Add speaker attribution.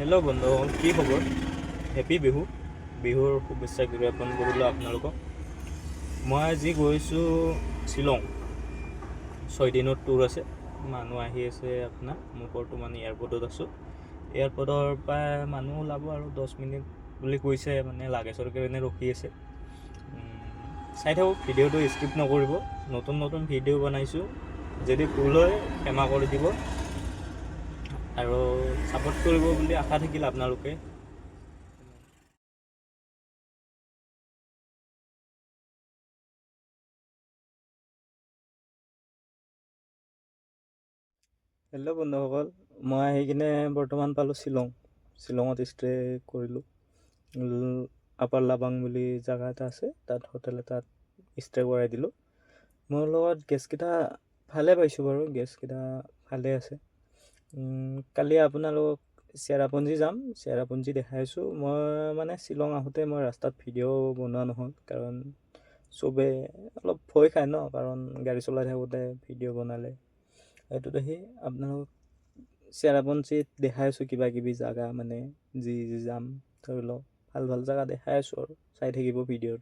Speaker 1: Hello' বন্ধুসকল, কি খবৰ? হেপী বিহু। বিহুৰ শুভেচ্ছা জ্ঞাপন কৰিলোঁ আপোনালোকক। মই আজি গৈছোঁ শ্বিলং। 6 দিনৰ ট্যুৰ আছে, মানুহ আহি আছে আপোনাৰ। মই বৰ্তমান এয়াৰপৰ্টত আছোঁ। এয়াৰপৰ্টৰ পৰা মানুহ ওলাব আৰু 10 মিনিট বুলি কৈছে, মানে লাগেজৰ কাৰণে ৰখি আছে। চাই থাকক, ভিডিঅ'টো স্কিপ নকৰিব। নতুন নতুন ভিডিঅ' বনাইছোঁ, যদি ভুল হয় ক্ষমা কৰি দিব আৰু ছাপোৰ্ট কৰিব বুলি আশা থাকিল আপোনালোকে। হেল্ল' বন্ধুসকল, মই আহি কিনে বৰ্তমান পালোঁ শ্বিলঙত ষ্টে কৰিলোঁ। আপাৰ লাবাং বুলি জেগা এটা আছে, তাত হোটেল এটাত ষ্টে কৰাই দিলোঁ। মোৰ লগত গেছকেইটা ভালে পাইছোঁ বাৰু, গেছকেইটা ভালে আছে। কালি আপোনালোকক চেৰাপুঞ্জী যাম, চেৰাপুঞ্জী দেখাইছোঁ। মই মানে শ্বিলং আহোঁতে মই ৰাস্তাত ভিডিঅ' বনোৱা নহ'ল, কাৰণ চবে অলপ ভয় খায় ন, কাৰণ গাড়ী চলাই থাকোঁতে ভিডিঅ' বনালে। সেইটোতে আপোনালোক চেৰাপুঞ্জীত দেখাই আছোঁ কিবা কিবি জেগা, মানে যি যাম ধৰি লওক ভাল ভাল জেগা দেখাই আছোঁ আৰু চাই থাকিব ভিডিঅ'টো।